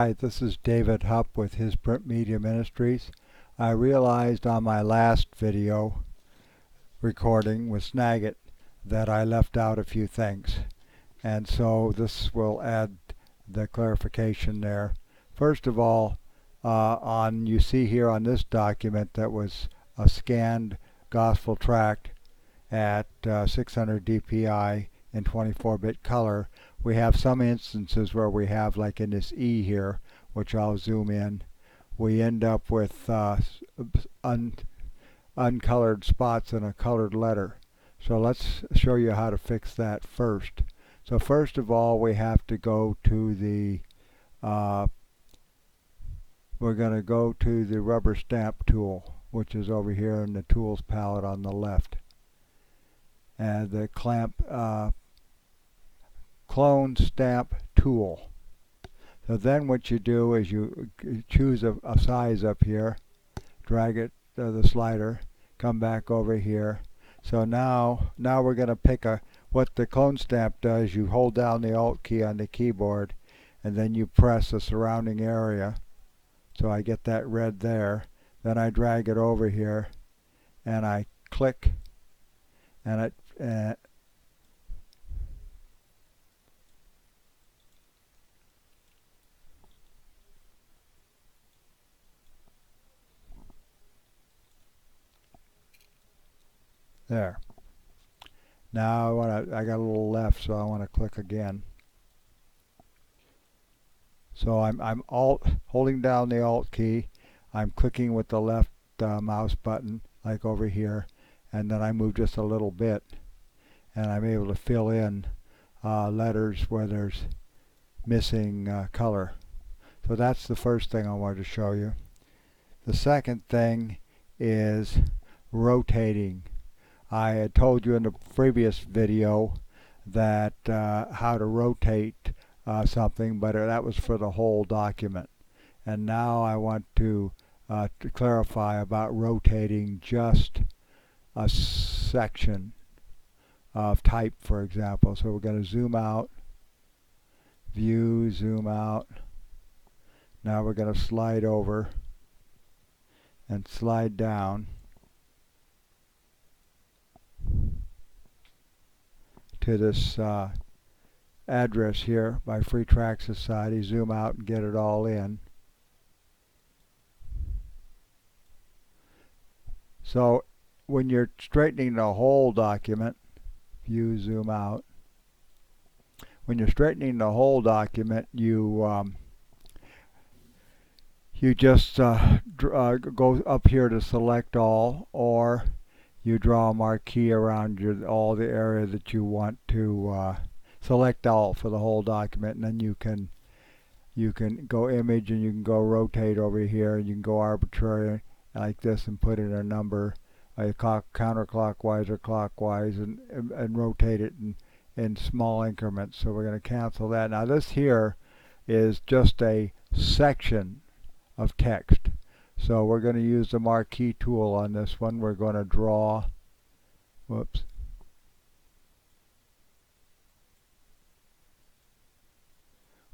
Hi, this is David Hupp with His Print Media Ministries. I realized on my last video recording with Snagit that I left out a few things, and so this will add the clarification there. First of all, you see here on this document that was a scanned gospel tract at 600 dpi in 24-bit color. We have some instances where we have, like in this E here, which I'll zoom in, we end up with uncolored spots in a colored letter. So let's show you how to fix that first. So first of all, we have to go to the we're going to go to the rubber stamp tool, which is over here in the tools palette on the left, and the clone stamp tool. So then what you do is you choose a size up here, drag it to the slider, come back over here. So now we're going to pick what the clone stamp does. You hold down the Alt key on the keyboard and then you press the surrounding area. So I get that red there. Then I drag it over here and I click, and it there. Now I got a little left, so I want to click again. So I'm holding down the Alt key. I'm clicking with the left mouse button, like over here, and then I move just a little bit, and I'm able to fill in letters where there's missing color. So that's the first thing I wanted to show you. The second thing is rotating. I had told you in the previous video that how to rotate something, but that was for the whole document. And now I want to clarify about rotating just a section of type, for example. So we're going to zoom out, view, zoom out. Now we're going to slide over and slide down to this address here by Free Tract Society. Zoom out and get it all in. So when you're straightening the whole document, view, zoom out. When you're straightening the whole document, you just go up here to select all, or you draw a marquee around all the area that you want to select all for the whole document, and then you can go image, and you can go rotate over here, and you can go arbitrary like this and put in a number, counterclockwise or clockwise, and rotate it in small increments. So we're going to cancel that. Now this here is just a section of text. So we're going to use the marquee tool on this one. We're going to draw, whoops.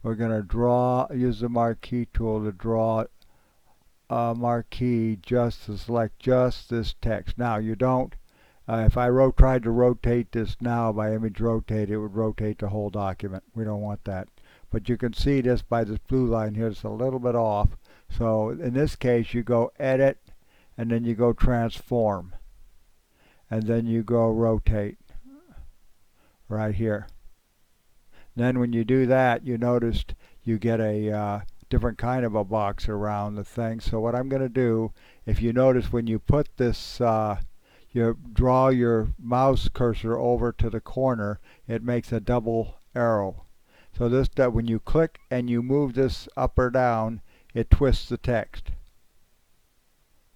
We're going to use the marquee tool to draw a marquee just to select just this text. Now you don't, if I tried to rotate this now by image rotate, it would rotate the whole document. We don't want that. But you can see this by this blue line here, it's a little bit off. So in this case, you go edit, and then you go transform, and then you go rotate right here. Then when you do that, you noticed you get a different kind of a box around the thing. So what I'm going to do, if you notice when you put this, you draw your mouse cursor over to the corner, it makes a double arrow. So this, when you click and you move this up or down, it twists the text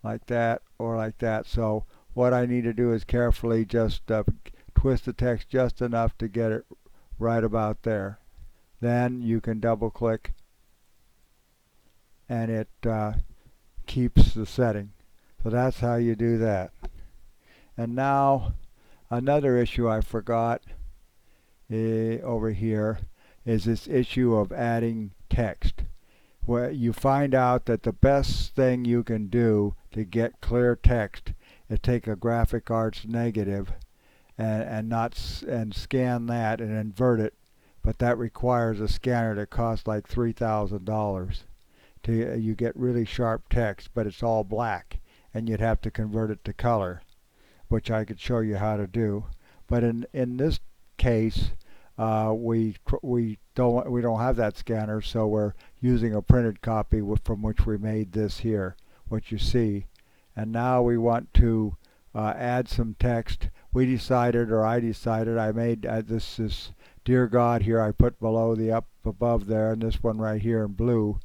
like that or like that. So what I need to do is carefully just twist the text just enough to get it right about there. Then you can double click and it keeps the setting. So that's how you do that. And now another issue I forgot over here is this issue of adding text. where you find out that the best thing you can do to get clear text is take a graphic arts negative and scan that and invert it, but that requires a scanner that costs like $3,000 to you get really sharp text, but it's all black, and you'd have to convert it to color, which I could show you how to do. But in this case, we don't have that scanner, so we're using a printed copy from which we made this here, what you see. And now we want to add some text. We decided, or I decided, I made this Dear God here I put below the up above there, and this one right here in blue.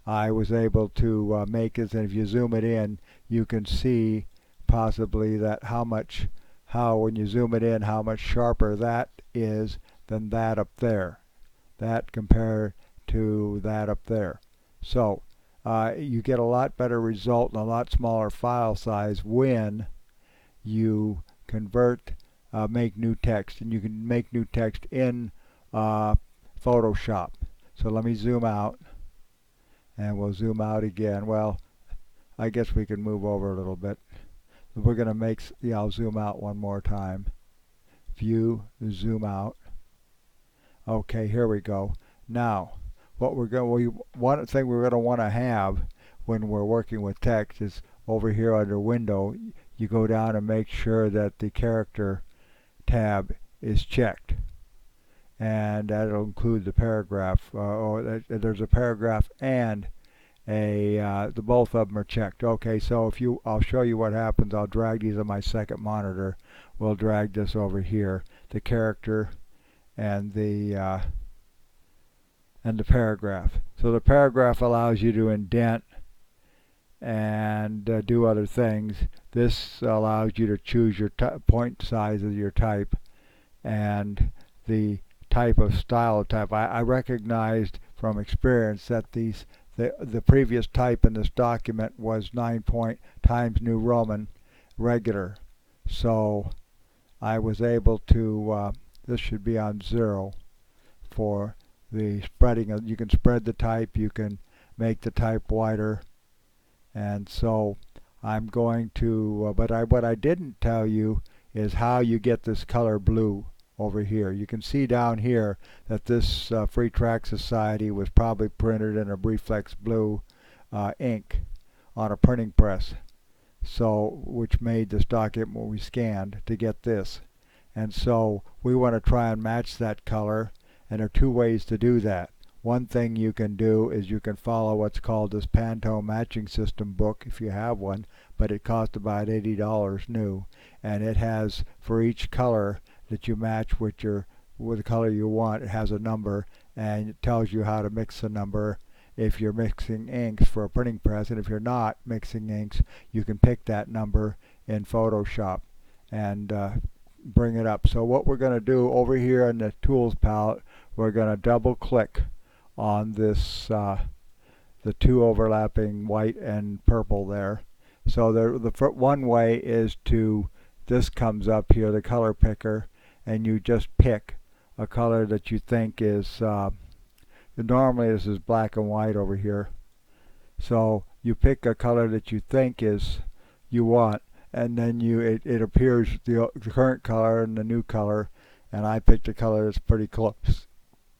I was able to make it, and if you zoom it in, you can see possibly that how when you zoom it in, how much sharper that is than that up there. That compared to that up there. So you get a lot better result and a lot smaller file size when you convert, make new text, and you can make new text in Photoshop. So let me zoom out, and we'll zoom out again. Well, I guess we can move over a little bit. We're going to make, yeah, I'll zoom out one more time. View, zoom out. Okay, here we go. Now, one thing we're going to want to have when we're working with text is over here under Window, you go down and make sure that the character tab is checked. And that'll include the paragraph, or there's a paragraph and the both of them are checked. Okay, so I'll show you what happens. I'll drag these on my second monitor. We'll drag this over here, the character and the paragraph. So the paragraph allows you to indent and do other things. This allows you to choose your point size of your type and the type of style of type. I recognized from experience that the previous type in this document was 9-point Times New Roman regular. So I was able to, this should be on 0 for the spreading. You can spread the type, you can make the type wider. And so I'm going to, what I didn't tell you is how you get this color blue over here. You can see down here that this Free Tract Society was probably printed in a reflex blue ink on a printing press, so which made this document what we scanned to get this. And so we want to try and match that color, and there are two ways to do that. One thing you can do is you can follow what's called this Pantone matching system book if you have one, but it costs about $80 new, and it has for each color that you match with the color you want, it has a number, and it tells you how to mix the number if you're mixing inks for a printing press, and if you're not mixing inks, you can pick that number in Photoshop and bring it up. So what we're going to do over here in the Tools palette, we're going to double click on this the two overlapping white and purple there. So the one way is to, this comes up here, the color picker, and you just pick a color that you think is, normally this is black and white over here. So you pick a color that you think is, you want, and then it appears the current color and the new color, and I picked a color that's pretty close.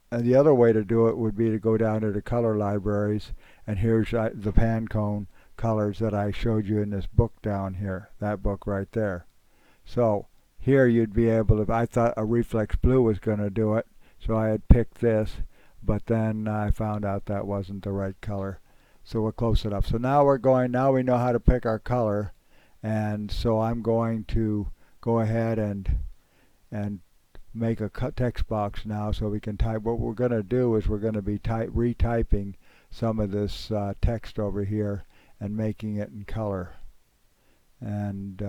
And the other way to do it would be to go down to the color libraries, and here's the Pantone colors that I showed you in this book down here, that book right there. So here you'd be able to, I thought a reflex blue was going to do it, so I had picked this, but then I found out that wasn't the right color. So we're close enough. So now now we know how to pick our color, and so I'm going to go ahead and make a text box now so we can type. What we're going to do is we're going to be retyping some of this text over here and making it in color. And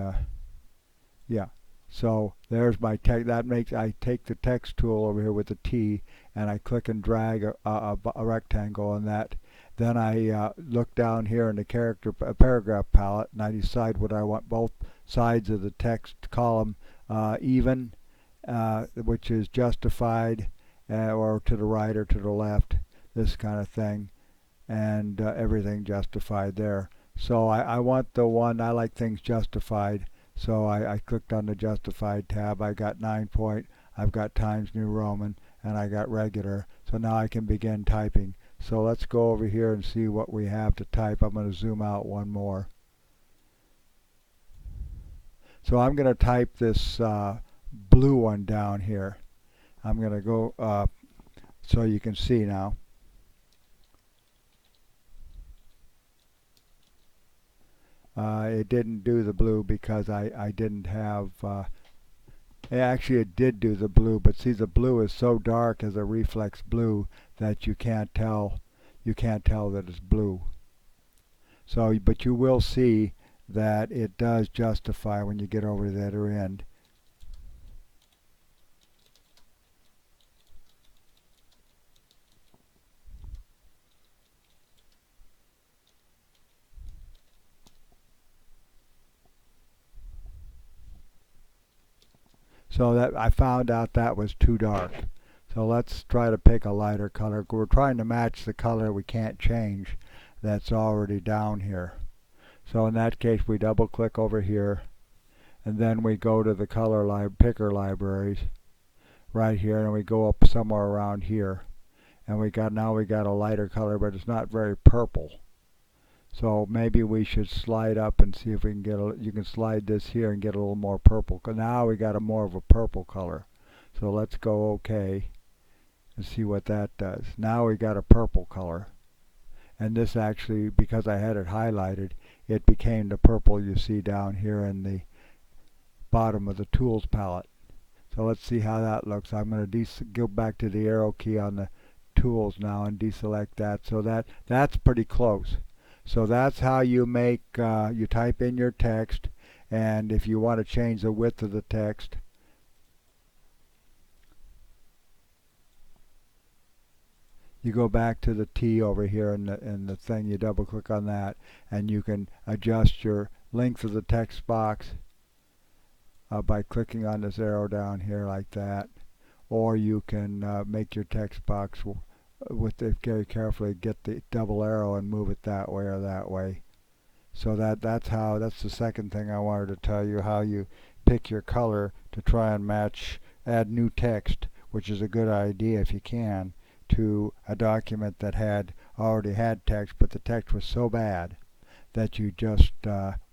yeah, so there's my text. That makes, I take the text tool over here with the T and I click and drag a rectangle on that. Then I look down here in the paragraph palette, and I decide what I want both sides of the text column even, which is justified, or to the right or to the left, this kind of thing. and everything justified there. So I want the one, I like things justified. So I clicked on the justified tab. I got 9 point, I've got Times New Roman, and I got regular. So now I can begin typing. So let's go over here and see what we have to type. I'm going to zoom out one more. So I'm going to type this blue one down here. I'm going to go so you can see now. It didn't do the blue because I didn't have, actually it did do the blue, but see the blue is so dark as a reflex blue that you can't tell that it's blue. So, but you will see that it does justify when you get over to the other end. So that I found out that was too dark. So let's try to pick a lighter color. We're trying to match the color we can't change that's already down here. So in that case we double click over here, and then we go to the color picker libraries right here, and we go up somewhere around here, and now we got a lighter color, but it's not very purple. So maybe we should slide up and see if we can get you can slide this here and get a little more purple. Now we got a more of a purple color. So let's go OK and see what that does. Now we got a purple color. And this actually, because I had it highlighted, it became the purple you see down here in the bottom of the tools palette. So let's see how that looks. I'm going to go back to the arrow key on the tools now and deselect that. So that's pretty close. So that's how you make, you type in your text, and if you want to change the width of the text, you go back to the T over here in the thing, you double click on that, and you can adjust your length of the text box by clicking on this arrow down here like that, or you can make your text box with it very carefully, get the double arrow and move it that way or that way. So that's the second thing I wanted to tell you, how you pick your color to try and add new text, which is a good idea if you can, to a document that already had text, but the text was so bad that you just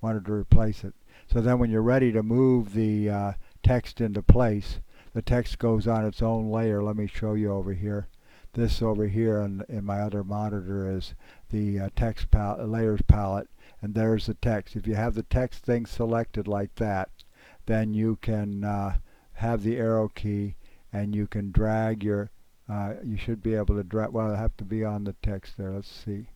wanted to replace it. So then when you're ready to move the text into place, the text goes on its own layer. Let me show you over here. This over here in my other monitor is the text layers palette, and there's the text. If you have the text thing selected like that, then you can have the arrow key and you can drag your, you should be able to drag, well, it'll have to be on the text there. Let's see.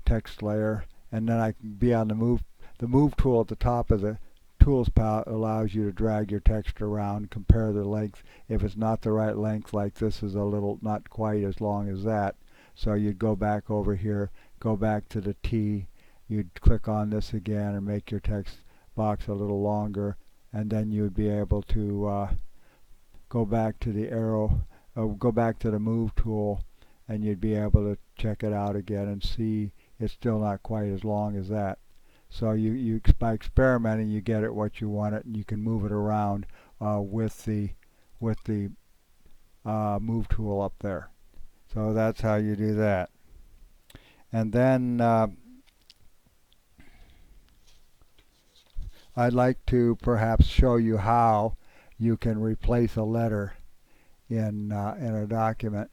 Text layer, and then I can be on the move tool at the top of the tools palette allows you to drag your text around, compare the length. If it's not the right length, like this is a little not quite as long as that, so you'd go back over here, go back to the T, you'd click on this again and make your text box a little longer, and then you'd be able to go back to the arrow, go back to the move tool, and you'd be able to check it out again and see it's still not quite as long as that. So by experimenting, you get it what you want it, and you can move it around with the move tool up there. So that's how you do that. And then I'd like to perhaps show you how you can replace a letter in a document.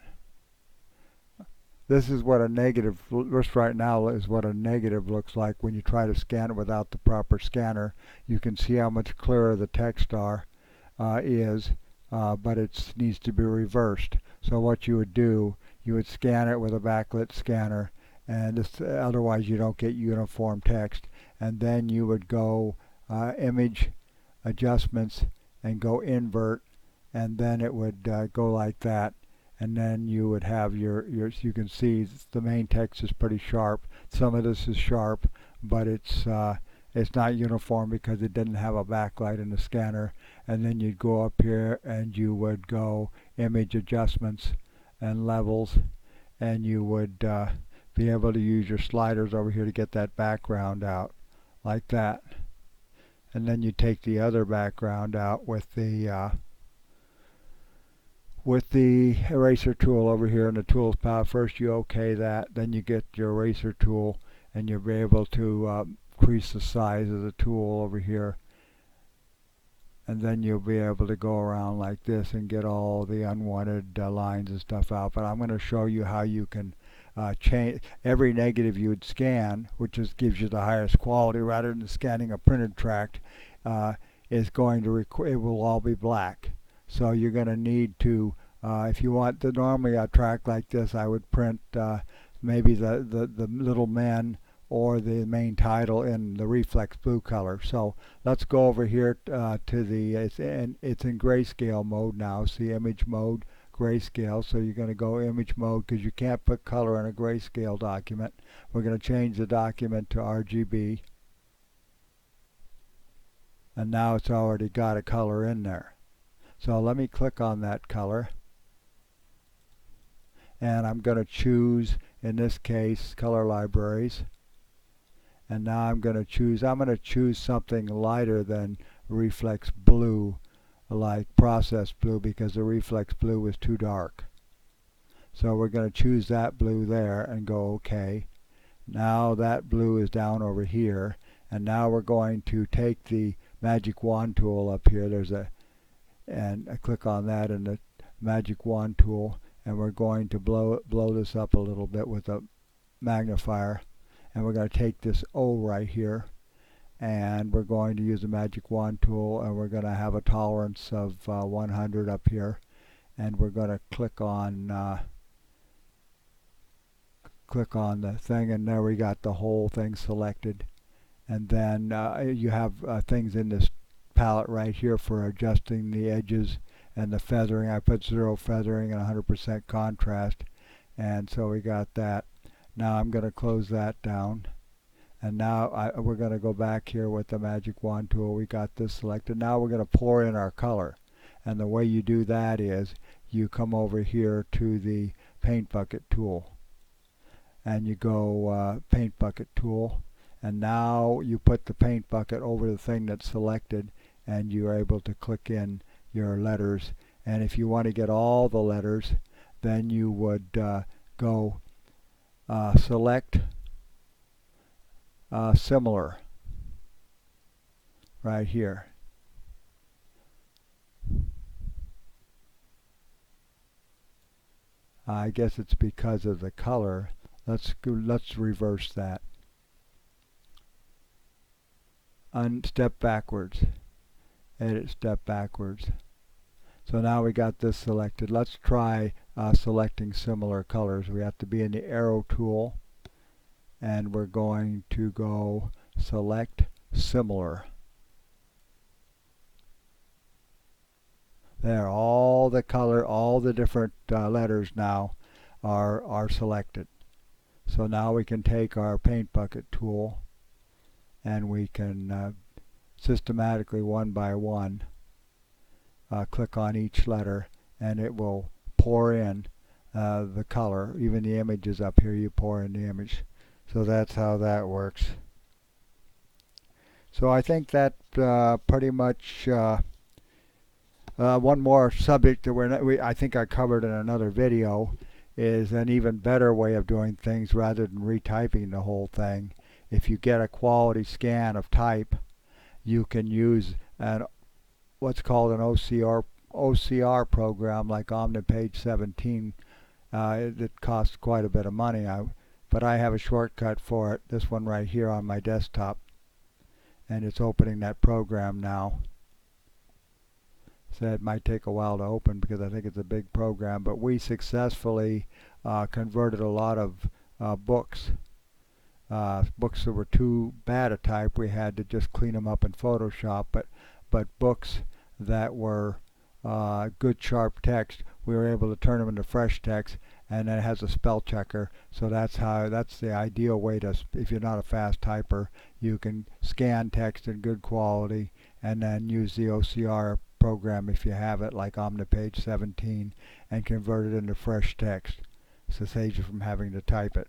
This is what a negative, this right now is what a negative looks like when you try to scan it without the proper scanner. You can see how much clearer the text is, but it needs to be reversed. So what you would do, you would scan it with a backlit scanner, and otherwise you don't get uniform text. And then you would go image adjustments and go invert, and then it would go like that. And then you would have you can see the main text is pretty sharp. Some of this is sharp, but it's not uniform because it didn't have a backlight in the scanner. And then you'd go up here and you would go image adjustments and levels, and you would be able to use your sliders over here to get that background out like that. And then you take the other background out with the eraser tool over here in the tools palette. First you OK that, then you get your eraser tool and you'll be able to increase the size of the tool over here, and then you'll be able to go around like this and get all the unwanted lines and stuff out. But I'm going to show you how you can change every negative you would scan, which gives you the highest quality rather than scanning a printed tract, is going to it will all be black. So you're going to need to, if you want the normally a tract like this, I would print maybe the little men or the main title in the reflex blue color. So let's go over here to the, it's in grayscale mode now. See, image mode, grayscale. So you're going to go image mode because you can't put color in a grayscale document. We're going to change the document to RGB. And now it's already got a color in there. So let me click on that color. And I'm going to choose, in this case, color libraries. And now I'm going to choose something lighter than reflex blue, like process blue, because the reflex blue was too dark. So we're going to choose that blue there and go OK. Now that blue is down over here, and now we're going to take the magic wand tool up here. And I click on that in the magic wand tool, and we're going to blow this up a little bit with a magnifier. And we're going to take this O right here, and we're going to use the magic wand tool, and we're going to have a tolerance of 100 up here, and we're going to click on the thing, and there we got the whole thing selected. And then you have things in this palette right here for adjusting the edges and the feathering. I put 0 feathering and 100% contrast, and so we got that. Now I'm going to close that down, and now we're going to go back here with the magic wand tool. We got this selected. Now we're going to pour in our color, and the way you do that is you come over here to the paint bucket tool, and you go paint bucket tool, and now you put the paint bucket over the thing that's selected, and you're able to click in your letters. And if you want to get all the letters, then you would go select similar right here. I guess it's because of the color. Let's reverse that. Step backwards. Edit step backwards. So now we got this selected. Let's try selecting similar colors. We have to be in the arrow tool, and we're going to go select similar. There, all the color, all the different letters now are selected. So now we can take our paint bucket tool, and we can systematically, one by one, click on each letter, and it will pour in the color. Even the images up here, you pour in the image. So that's how that works. So I think that pretty much one more subject that I think I covered in another video is an even better way of doing things rather than retyping the whole thing. If you get a quality scan of type, you can use what's called an OCR program like Omnipage 17. It costs quite a bit of money, but I have a shortcut for it, this one right here on my desktop, and it's opening that program now. So it might take a while to open because I think it's a big program, but we successfully converted a lot of books that were too bad a type. We had to just clean them up in Photoshop, but books that were good sharp text, we were able to turn them into fresh text, and then it has a spell checker. So that's the ideal way to, if you're not a fast typer, you can scan text in good quality and then use the OCR program if you have it, like Omnipage 17, and convert it into fresh text. So it saves you from having to type it.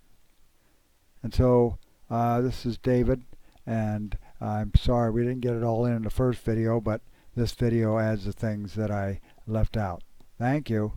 And so this is David, and I'm sorry we didn't get it all in the first video, but this video adds the things that I left out. Thank you.